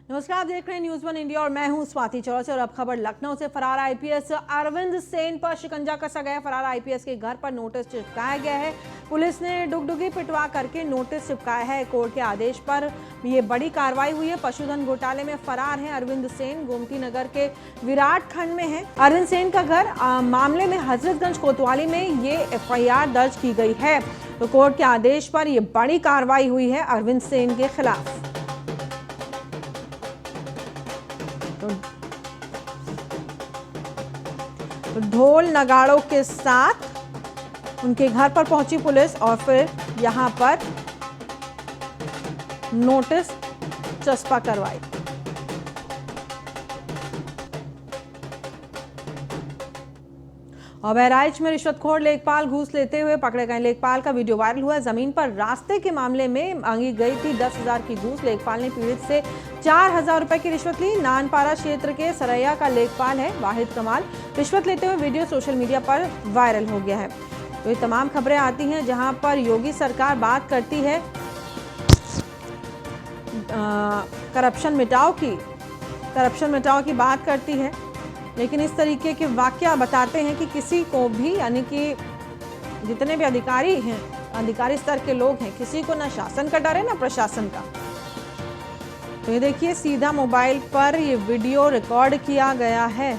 नमस्कार, आप देख रहे हैं न्यूज़ वन इंडिया और मैं हूं स्वाति चौरस। और अब खबर लखनऊ से। फरार आईपीएस अरविंद सेन पर शिकंजा कसा गया। फरार आईपीएस के घर पर नोटिस चिपकाया गया है। पुलिस ने डुगडुगी पिटवा करके नोटिस चिपकाया है। कोर्ट के आदेश पर ये बड़ी कार्रवाई हुई है। पशुधन घोटाले में फरार है अरविंद सेन। गोमती नगर के विराट खंड में है अरविंद सेन का घर। मामले में हजरतगंज कोतवाली में ये एफआईआर दर्ज की गई है। तो कोर्ट के आदेश पर यह बड़ी कार्रवाई हुई है अरविंद सेन के खिलाफ। ढोल नगाड़ों के साथ उनके घर पर पहुंची पुलिस और फिर यहां पर नोटिस चस्पा करवाई। और बहराइच में रिश्वतखोर लेखपाल घूस लेते हुए पकड़े गए। लेखपाल का वीडियो वायरल हुआ। जमीन पर रास्ते के मामले में मांगी गई थी 10,000 की घूस। लेखपाल ने पीड़ित से 4,000 रुपए की रिश्वत ली। नानपारा क्षेत्र के सरैया का लेखपाल है वाहिद कमाल। रिश्वत लेते हुए वीडियो सोशल मीडिया पर वायरल हो गया है। तो ये तमाम खबरें आती हैं जहां पर योगी सरकार बात करती है करप्शन मिटाओ की बात करती है, लेकिन इस तरीके के वाकया बताते हैं कि किसी को भी, यानी कि जितने भी अधिकारी हैं, अधिकारी स्तर के लोग हैं, किसी को ना शासन का डर है ना प्रशासन का। तो ये देखिए, सीधा मोबाइल पर ये वीडियो रिकॉर्ड किया गया है।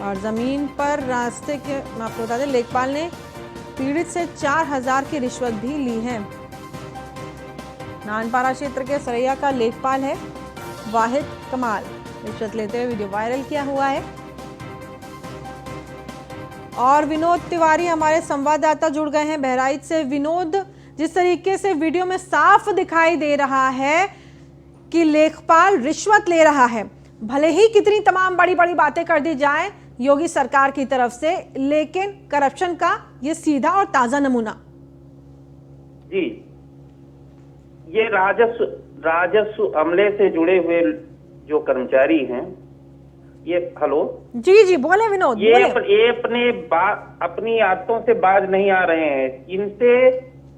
और जमीन पर रास्ते के, मैं आपको बता दें, लेखपाल ने पीड़ित से 4,000 की रिश्वत भी ली है। नानपारा क्षेत्र के सरैया का लेखपाल है वाहिद कमाल। रिश्वत लेते हुए वीडियो वायरल किया हुआ है। और विनोद तिवारी हमारे संवाददाता जुड़ गए हैं बहराइच से। विनोद, जिस तरीके से वीडियो में साफ दिखाई दे रहा है कि लेखपाल रिश्वत ले रहा है, भले ही कितनी तमाम बड़ी बड़ी बातें कर दी जाएं योगी सरकार की तरफ से, लेकिन करप्शन का ये सीधा और ताजा नमूना। जी, ये राजस्व अमले से जुड़े हुए जो कर्मचारी हैं, ये हेलो जी बोले विनोद, ये अपनी आदतों से बाज नहीं आ रहे हैं। इनसे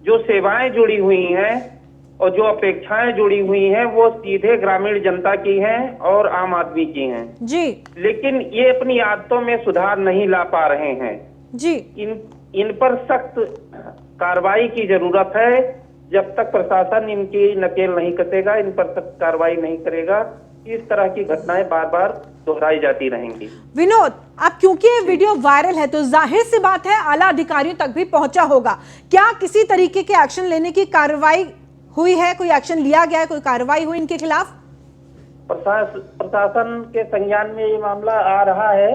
जो सेवाएं जुड़ी हुई हैं और जो अपेक्षाएं जुड़ी हुई हैं वो सीधे ग्रामीण जनता की हैं और आम आदमी की हैं जी, लेकिन ये अपनी आदतों में सुधार नहीं ला पा रहे हैं जी। इन पर सख्त कार्रवाई की जरूरत है। जब तक प्रशासन इनकी नकेल नहीं कसेगा, इन पर सख्त कार्रवाई नहीं करेगा, इस तरह की घटनाएं बार बार दोहराई जाती रहेंगी। विनोद, अब क्योंकि ये वीडियो वायरल है तो जाहिर सी बात है आला अधिकारियों तक भी पहुंचा होगा। क्या किसी तरीके के एक्शन लेने की कार्रवाई हुई है? कोई एक्शन लिया गया है? कोई कार्रवाई हुई इनके खिलाफ? प्रशासन के संज्ञान में ये मामला आ रहा है।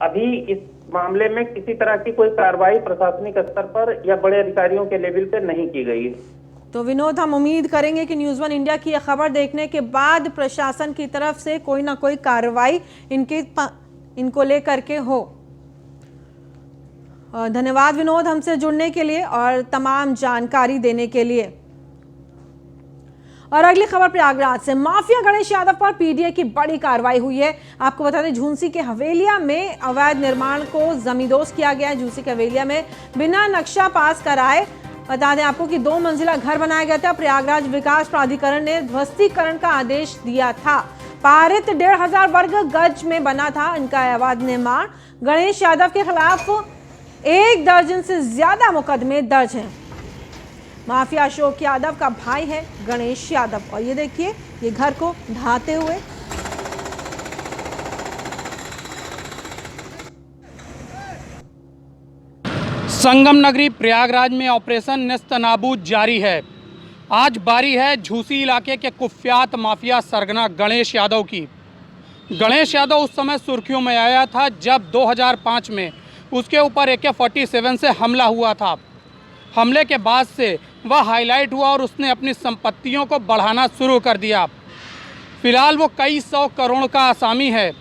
अभी इस मामले में किसी तरह की कोई कार्रवाई प्रशासनिक स्तर पर या बड़े अधिकारियों के लेवल पे नहीं की गई। तो विनोद, हम उम्मीद करेंगे कि न्यूज़ वन इंडिया की यह खबर देखने के बाद प्रशासन की तरफ से कोई ना कोई कार्रवाई इनको लेकर के हो। धन्यवाद विनोद हमसे जुड़ने के लिए और तमाम जानकारी देने के लिए। और अगली खबर प्रयागराज से। माफिया गणेश यादव पर पीडीए की बड़ी कार्रवाई हुई है। आपको बता दें, झुंसी के हवेलिया में अवैध निर्माण को जमींदोज किया गया है। झुंसी के हवेलिया में बिना नक्शा पास कराए, बता दें आपको कि 2 मंजिला घर बनाया गया था। प्रयागराज विकास प्राधिकरण ने ध्वस्तीकरण का आदेश दिया था। पारित 1,500 वर्ग गज में बना था इनका अवैध निर्माण। गणेश यादव के खिलाफ 1 दर्जन से ज्यादा मुकदमे दर्ज हैं। माफिया अशोक यादव का भाई है गणेश यादव। और ये देखिए, ये घर को ढाते हुए। संगम नगरी प्रयागराज में ऑपरेशन नेस्तनाबूद जारी है। आज बारी है झूसी इलाके के कुख्यात माफिया सरगना गणेश यादव की। गणेश यादव उस समय सुर्खियों में आया था जब 2005 में उसके ऊपर AK-47 से हमला हुआ था। हमले के बाद से वह हाईलाइट हुआ और उसने अपनी संपत्तियों को बढ़ाना शुरू कर दिया। फिलहाल वो कई 100 करोड़ का आसामी है।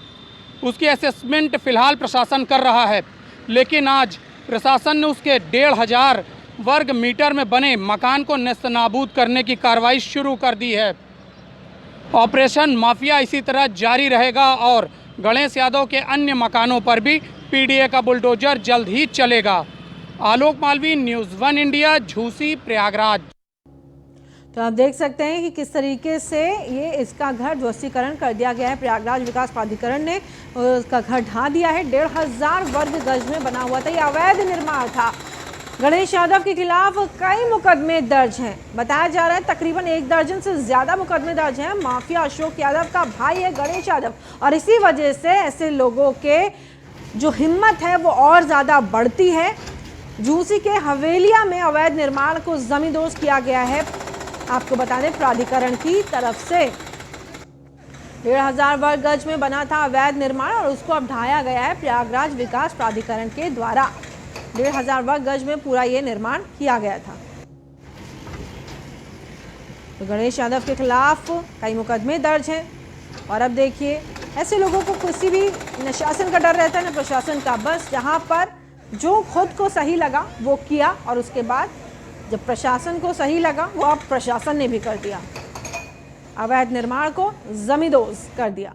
उसकी असेसमेंट फिलहाल प्रशासन कर रहा है, लेकिन आज प्रशासन ने उसके 1,500 वर्ग मीटर में बने मकान को नेस्तनाबूद करने की कार्रवाई शुरू कर दी है। ऑपरेशन माफिया इसी तरह जारी रहेगा और गणेश यादव के अन्य मकानों पर भी पीडीए का बुलडोजर जल्द ही चलेगा। आलोक मालवी, न्यूज़ 1 इंडिया, झूसी, प्रयागराज। तो आप देख सकते हैं कि किस तरीके से ये इसका घर ध्वस्तीकरण कर दिया गया है। प्रयागराज विकास प्राधिकरण ने उसका घर ढा दिया है। 1500 वर्ग गज में बना हुआ था, ये अवैध निर्माण था। गणेश यादव के खिलाफ कई मुकदमे दर्ज हैं। बताया जा रहा है तकरीबन 1 दर्जन से ज्यादा मुकदमे दर्ज हैं। माफिया अशोक यादव का भाई है गणेश यादव, और इसी वजह से ऐसे लोगों के जो हिम्मत है वो और ज्यादा बढ़ती है। झूसी के हवेलिया में अवैध निर्माण को जमींदोज किया गया है। आपको बता दें प्राधिकरण की तरफ से 1500 वर्ग गज में बना था अवैध निर्माण, और उसको अब ढाया गया है प्रयागराज विकास प्राधिकरण के द्वारा। 1500 वर्ग गज में पूरा ये निर्माण किया गया था। तो गणेश यादव के खिलाफ कई मुकदमे दर्ज हैं। और अब देखिए ऐसे लोगों को किसी भी न शासन का डर रहता है न प्रशासन का, बस जहां पर जो खुद को सही लगा वो किया, और उसके बाद जब प्रशासन को सही लगा वो अब प्रशासन ने भी कर दिया, अवैध निर्माण को जमींदोज कर दिया।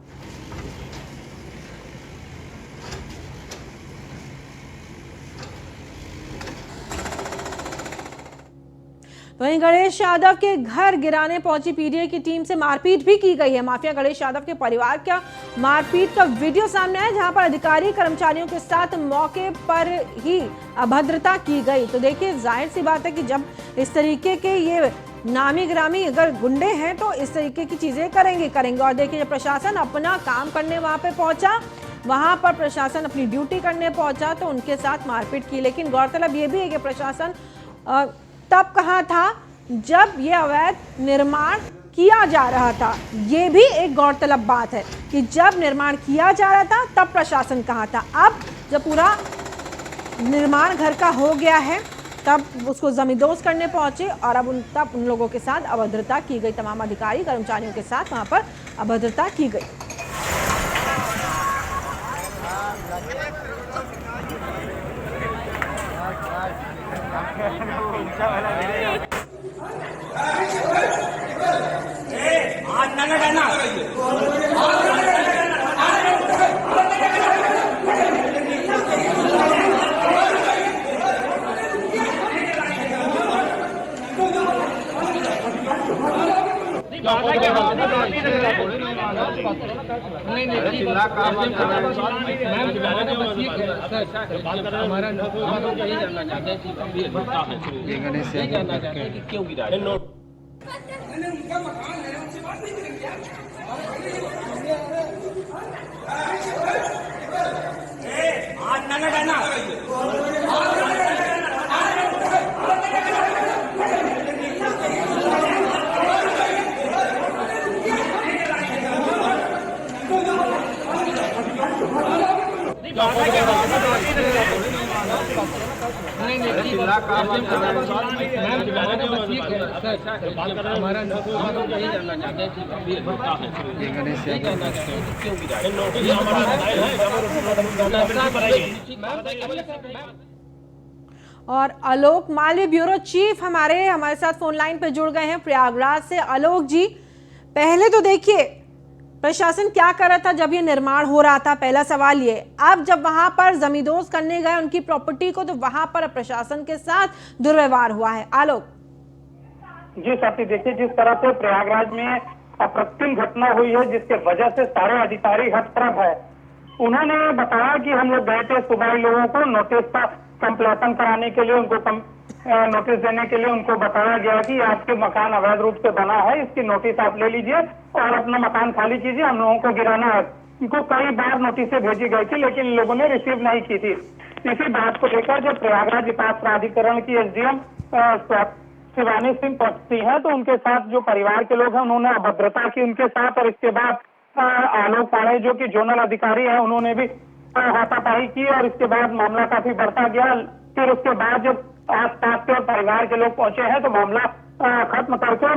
वहीं गणेश यादव के घर गिराने पहुंची पीडीए की टीम से मारपीट भी की गई है। माफिया गणेश यादव के परिवार का मारपीट का वीडियो सामने आया, जहां पर अधिकारी कर्मचारियों के साथ मौके पर ही अभद्रता की गई। तो देखिए जाहिर सी बात है कि जब इस तरीके के ये नामी ग्रामी अगर गुंडे हैं तो इस तरीके की चीजें करेंगे। और देखिए जब प्रशासन अपना काम करने वहां पे पहुंचा, वहां पर प्रशासन अपनी ड्यूटी करने पहुंचा तो उनके साथ मारपीट की। लेकिन गौरतलब ये भी है कि प्रशासन तब कहाँ था जब ये अवैध निर्माण किया जा रहा था। ये भी एक गौरतलब बात है कि जब निर्माण किया जा रहा था तब प्रशासन कहाँ था। अब जब पूरा निर्माण घर का हो गया है तब उसको जमींदोज करने पहुंचे, और अब उन लोगों के साथ अभद्रता की गई। तमाम अधिकारी कर्मचारियों के साथ वहां पर अभद्रता की गई। क्यों गिरा है नोट और आलोक मालवी ब्यूरो चीफ हमारे साथ फोन लाइन पे जुड़ गए हैं प्रयागराज से। आलोक जी, पहले तो देखिए प्रशासन क्या कर रहा था जब ये निर्माण हो रहा था, पहला सवाल ये। अब जब वहां पर जमींदोज करने गए उनकी प्रॉपर्टी को, तो वहां पर प्रशासन के साथ दुर्व्यवहार हुआ है। आलोक जी साथी, देखिए जिस तरह से प्रयागराज में अप्रतिम घटना हुई है जिसके वजह से सारे अधिकारी हतप्रभ है। उन्होंने बताया कि हम लोग गए थे सुबह लोगों को नोटिस का कंप्लेसन कराने के लिए, उनको नोटिस देने के लिए उनको बताया गया कि आपके मकान अवैध रूप से बना है, इसकी नोटिस आप ले लीजिए और अपना मकान खाली कीजिए, हम लोगों को गिराना है। इनको कई बार नोटिसें भेजी गई थी लेकिन इन लोगों ने रिसीव नहीं की थी। इसी बात को लेकर जब प्रयागराज विकास प्राधिकरण की एसडीएम शिवानी सिंह पहुंचती है तो उनके साथ जो परिवार के लोग हैं उन्होंने अभद्रता की उनके साथ, और इसके बाद आलोक पाड़े जो कि जोनल अधिकारी है उन्होंने भी हाथापाई की, और इसके बाद मामला काफी बढ़ता गया। फिर उसके बाद जब आस पास के और परिवार के लोग पहुंचे हैं तो मामला खत्म करके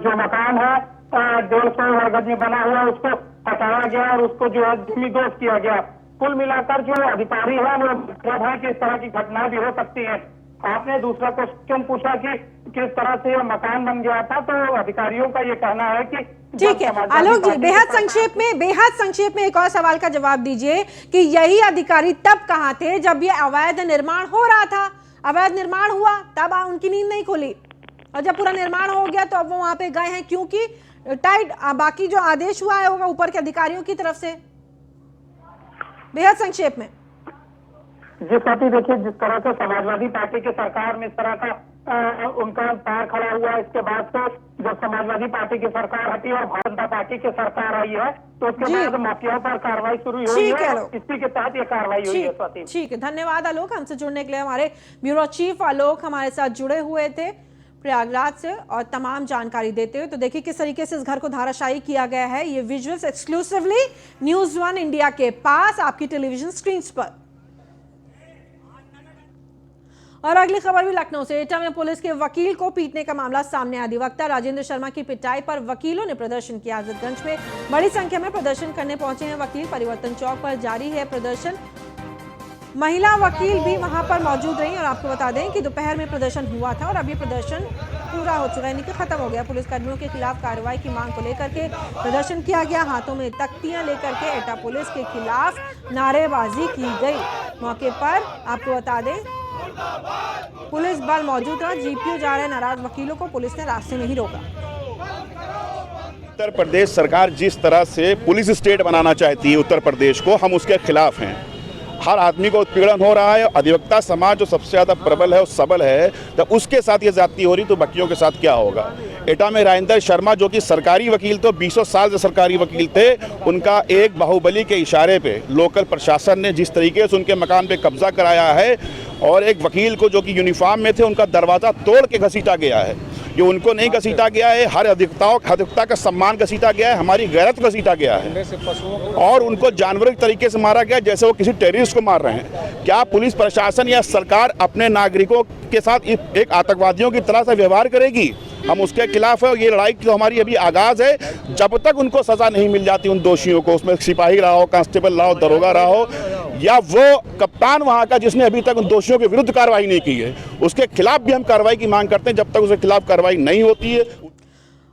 जो मकान है 150 वर्ग गज में बना हुआ उसको हटाया गया और उसको जो है जमींदोज किया गया। कुल मिलाकर जो अधिकारी है वो मतलब है कि इस तरह की घटनाएं भी हो सकती है। आपने दूसरा क्वेश्चन पूछा कि किस तरह से यह मकान बन गया था, तो अधिकारियों का ये कहना है कि ठीक है। आलोक जी, बेहद संक्षेप में एक और सवाल का जवाब दीजिए कि यही अधिकारी तब कहाँ थे जब ये अवैध निर्माण हो रहा था? अवैध निर्माण हुआ तब उनकी नींद नहीं खुली, और जब पूरा निर्माण हो गया तो अब वो वहां पे गए हैं क्योंकि टाइट बाकी जो आदेश हुआ है होगा ऊपर के अधिकारियों की तरफ से। बेहद संक्षेप में जी स्वाति, देखिए जिस तरह से समाजवादी पार्टी की सरकार में इस तरह का उनका पैर खड़ा हुआ, इसके बाद से जब समाजवादी पार्टी की सरकार हटी और भारतीय जनता पार्टी की सरकार आई है तो उसके बाद माफियाओं पर कार्रवाई शुरू हुई है, इसी के तहत ये कार्रवाई हुई है। स्वाति ठीक है, धन्यवाद आलोक, हमसे जुड़ने के लिए। हमारे ब्यूरो चीफ आलोक हमारे साथ जुड़े हुए थे प्रयागराज से और तमाम जानकारी देते हुए। तो देखिए किस तरीके से इस घर को धाराशायी किया गया है, ये विजुअल्स एक्सक्लूसिवली न्यूज़ 1 इंडिया के पास आपकी टेलीविजन स्क्रीन पर। और अगली खबर भी लखनऊ से। एटा में पुलिस के वकील को पीटने का मामला सामने आया। अधिवक्ता राजेंद्र शर्मा की पिटाई पर वकीलों ने प्रदर्शन किया। आजमगंज में बड़ी संख्या में प्रदर्शन करने पहुंचे हैं वकील। परिवर्तन चौक पर जारी है प्रदर्शन। महिला वकील भी वहां पर मौजूद रही और आपको बता दें कि दोपहर में प्रदर्शन हुआ था और अब ये प्रदर्शन पूरा हो चुका है, यानी कि खत्म हो गया। पुलिसकर्मियों के खिलाफ कार्रवाई की मांग को लेकर के प्रदर्शन किया गया। हाथों में तख्तियां लेकर के एटा पुलिस के खिलाफ नारेबाजी की गई। मौके पर आपको बता दें पुलिस बल मौजूद रहा। जीपीओ जा रहे नाराज वकीलों को पुलिस ने रास्ते में ही रोका। उत्तर प्रदेश सरकार जिस तरह से पुलिस स्टेट बनाना चाहती है उत्तर प्रदेश को, हम उसके खिलाफ हैं। हर आदमी को उत्पीड़न हो रहा है। अधिवक्ता समाज जो सबसे ज़्यादा प्रबल है और सबल है, जब उसके साथ ये ज्यादती हो रही तो बाकियों के साथ क्या होगा। एटा में राजेंद्र शर्मा जो कि सरकारी वकील तो 20 साल से सरकारी वकील थे, उनका एक बाहुबली के इशारे पे लोकल प्रशासन ने जिस तरीके से उनके मकान पे कब्जा कराया है और एक वकील को जो कि यूनिफॉर्म में थे उनका दरवाज़ा तोड़ के घसीटा गया है। ये उनको नहीं घसीटा गया है, हर अधिवक्ता का सम्मान घसीटा गया है, हमारी गैरत घसीटा गया है और उनको जानवर के तरीके से मारा गया जैसे वो किसी टेररिस्ट को मार रहे हैं। क्या पुलिस प्रशासन या सरकार अपने नागरिकों के साथ एक आतंकवादियों की तरह से व्यवहार करेगी? हम उसके खिलाफ है। ये लड़ाई तो हमारी अभी आगाज है। जब तक उनको सजा नहीं मिल जाती उन दोषियों को, उसमें सिपाही रहा हो, कांस्टेबल रहा हो, दरोगा रहा हो या वो कप्तान वहाँ का जिसने अभी तक उन दोषियों के विरुद्ध कार्रवाई नहीं की है, उसके खिलाफ भी हम कार्रवाई की मांग करते हैं। जब तक उसके खिलाफ कार्रवाई नहीं होती है।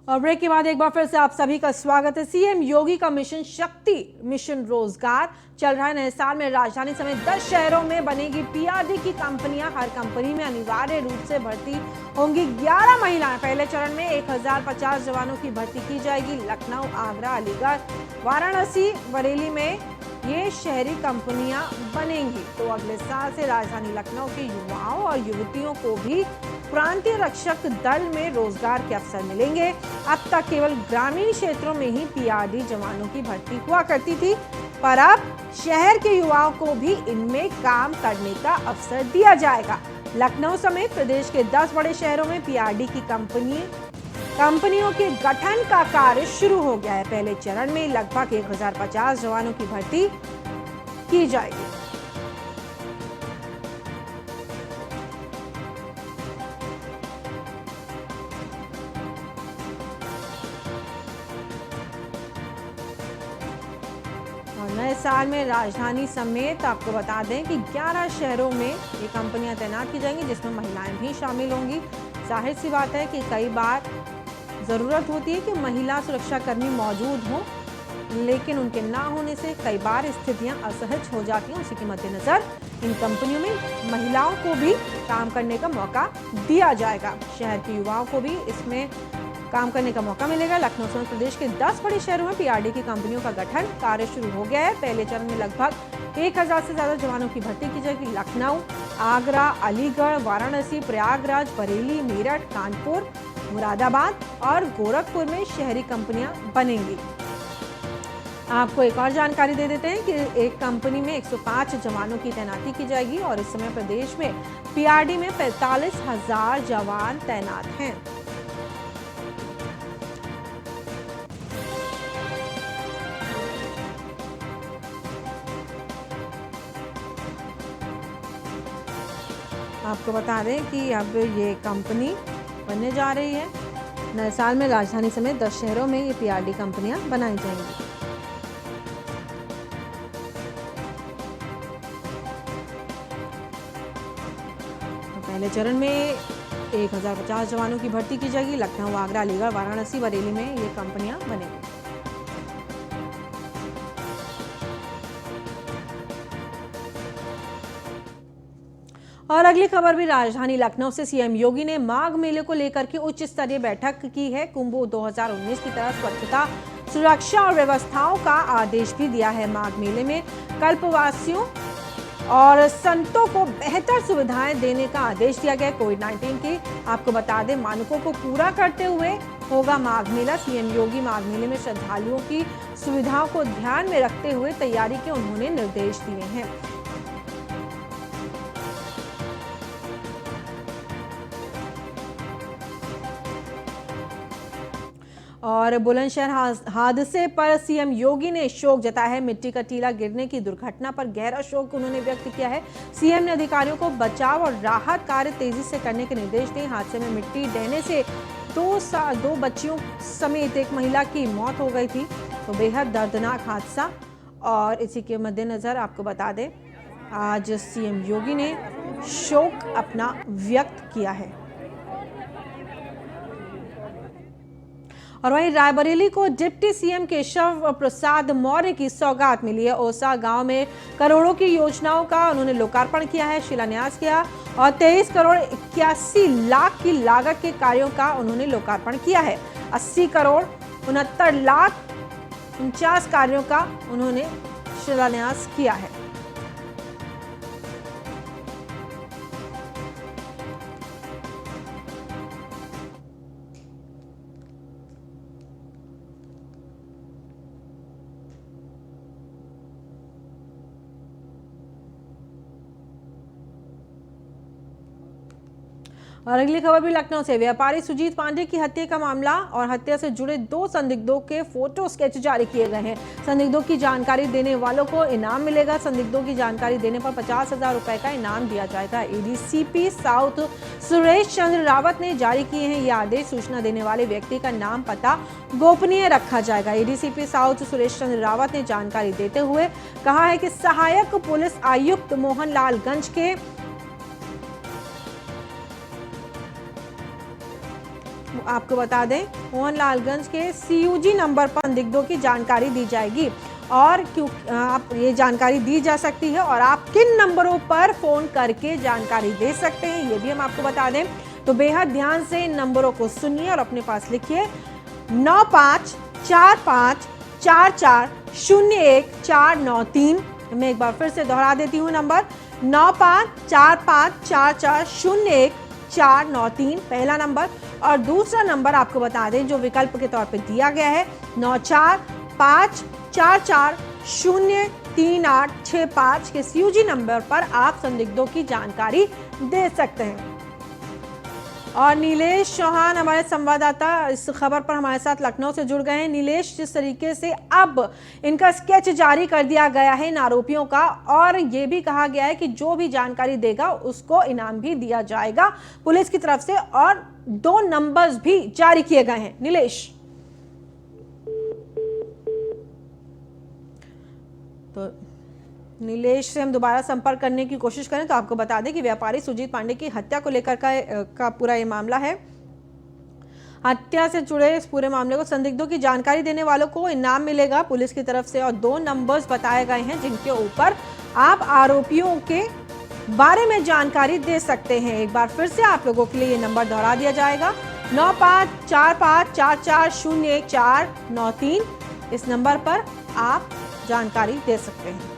और ब्रेक के बाद एक बार फिर से आप सभी का स्वागत है। सीएम योगी का मिशन शक्ति, मिशन रोजगार चल रहा है। नए साल में राजधानी समेत 10 शहरों में बनेगी पीआरडी की कंपनियां। हर कंपनी में अनिवार्य रूप से भर्ती होंगी 11 महिलाएं। पहले चरण में 1050 जवानों की भर्ती की जाएगी। लखनऊ, आगरा, अलीगढ़, वाराणसी, बरेली में ये शहरी कंपनियां बनेंगी। तो अगले साल से राजधानी लखनऊ के युवाओं और युवतियों को भी प्रांतीय रक्षक दल में रोजगार के अवसर मिलेंगे। अब तक केवल ग्रामीण क्षेत्रों में ही पीआरडी जवानों की भर्ती हुआ करती थी, पर अब शहर के युवाओं को भी इनमें काम करने का अवसर दिया जाएगा। लखनऊ समेत प्रदेश के 10 बड़े शहरों में पीआरडी की कंपनियों के गठन का कार्य शुरू हो गया है। पहले चरण में लगभग 1050 जवानों की भर्ती की जाएगी। और नए साल में राजधानी समेत आपको बता दें कि 11 शहरों में ये कंपनियां तैनात की जाएंगी, जिसमें महिलाएं भी शामिल होंगी। जाहिर सी बात है कि कई बार ज़रूरत होती है कि महिला सुरक्षाकर्मी मौजूद हों, लेकिन उनके ना होने से कई बार स्थितियां असहज हो जाती हैं। उसी के मद्देनज़र इन कंपनियों में महिलाओं को भी काम करने का मौका दिया जाएगा। शहर के युवाओं को भी इसमें काम करने का मौका मिलेगा। लखनऊ समेत प्रदेश के 10 बड़े शहरों में पीआरडी की कंपनियों का गठन कार्य शुरू हो गया है। पहले चरण में लगभग 1000 से ज़्यादा जवानों की भर्ती की जाएगी। लखनऊ, आगरा, अलीगढ़, वाराणसी, प्रयागराज, बरेली, मेरठ, कानपुर, मुरादाबाद और गोरखपुर में शहरी कंपनियां बनेंगी। आपको एक और जानकारी दे देते हैं कि एक कंपनी में 105 जवानों की तैनाती की जाएगी और इस समय प्रदेश में पीआरडी में 45,000 जवान तैनात हैं। आपको बता दें कि अब ये कंपनी बनने जा रही है। नए साल में राजधानी समेत 10 शहरों में ये पीआरडी कंपनियां बनाई जाएंगी। तो पहले चरण में 1050 जवानों की भर्ती की जाएगी। लखनऊ, आगरा, अलीगढ़, वाराणसी, बरेली में ये कंपनियां बनेंगी। और अगली खबर भी राजधानी लखनऊ से। सीएम योगी ने माघ मेले को लेकर के उच्च स्तरीय बैठक की है। कुंभ 2019 की तरह स्वच्छता, सुरक्षा और व्यवस्थाओं का आदेश भी दिया है। माघ मेले में कल्पवासियों और संतों को बेहतर सुविधाएं देने का आदेश दिया गया। कोविड-19 के आपको बता दें मानकों को पूरा करते हुए होगा माघ मेला। सीएम योगी माघ मेले में श्रद्धालुओं की सुविधाओं को ध्यान में रखते हुए तैयारी के उन्होंने निर्देश दिए हैं। और बुलंदशहर हादसे पर सीएम योगी ने शोक जताया है। मिट्टी का टीला गिरने की दुर्घटना पर गहरा शोक उन्होंने व्यक्त किया है। सीएम ने अधिकारियों को बचाव और राहत कार्य तेजी से करने के निर्देश दिए। हादसे में मिट्टी ढहने से दो बच्चियों समेत एक महिला की मौत हो गई थी। तो बेहद दर्दनाक हादसा। और इसी के मद्देनजर आपको बता दें आज सीएम योगी ने शोक अपना व्यक्त किया है। और वहीं रायबरेली को डिप्टी सीएम केशव प्रसाद मौर्य की सौगात मिली है। ओसा गांव में करोड़ों की योजनाओं का उन्होंने लोकार्पण किया है, शिलान्यास किया और 23 करोड़ 81 लाख की लागत के कार्यों का उन्होंने लोकार्पण किया है। 80 करोड़ 69 लाख 49 कार्यों का उन्होंने शिलान्यास किया है। और अगली खबर भी लखनऊ से। व्यापारी सुजीत पांडे की हत्या का मामला और हत्या से जुड़े 2 संदिग्धों के फोटो स्केच जारी किए गए हैं। संदिग्धों की जानकारी देने वालों को इनाम मिलेगा। संदिग्धों की जानकारी देने पर 50,000 रुपए का इनाम दिया जाएगा। एडीसीपी साउथ सुरेश चंद्र रावत ने जारी किए हैं ये आदेश। सूचना देने वाले व्यक्ति का नाम पता गोपनीय रखा जाएगा। एडीसीपी साउथ सुरेश चंद्र रावत ने जानकारी देते हुए कहा है कि सहायक पुलिस आयुक्त मोहनलालगंज के आपको बता दें मोहनलालगंज के सीयूजी नंबर पर संदिग्धों की जानकारी दी जाएगी। और क्यों आप ये जानकारी दी जा सकती है और आप किन नंबरों पर फोन करके जानकारी दे सकते हैं ये भी हम आपको बता दें। तो बेहद ध्यान से इन नंबरों को सुनिए और अपने पास लिखिए। 95454401 मैं एक बार फिर से दोहरा देती हूँ नंबर 95454401 पहला नंबर। और दूसरा नंबर आपको बता दें जो विकल्प के तौर पे दिया गया है 9454403865 के सीयूजी नंबर पर आप संदिग्धों की जानकारी दे सकते हैं। और नीलेश चौहान हमारे संवाददाता इस खबर पर हमारे साथ लखनऊ से जुड़ गए हैं। नीलेश, जिस तरीके से अब इनका स्केच जारी कर दिया गया है इन आरोपियों का और ये भी कहा गया है कि जो भी जानकारी देगा उसको इनाम भी दिया जाएगा पुलिस की तरफ से और 2 नंबर्स भी जारी किए गए हैं। नीलेश, तो नीलेश से हम दोबारा संपर्क करने की कोशिश करें तो आपको बता दें कि व्यापारी सुजीत पांडे की हत्या को लेकर का पूरा ये मामला है। हत्या से जुड़े इस पूरे मामले को संदिग्धों की जानकारी देने वालों को इनाम मिलेगा पुलिस की तरफ से और 2 नंबर्स बताए गए हैं जिनके ऊपर आप आरोपियों के बारे में जानकारी दे सकते हैं। एक बार फिर से आप लोगों के लिए ये नंबर दोहरा दिया जाएगा 9545440193 इस नंबर पर आप जानकारी दे सकते हैं।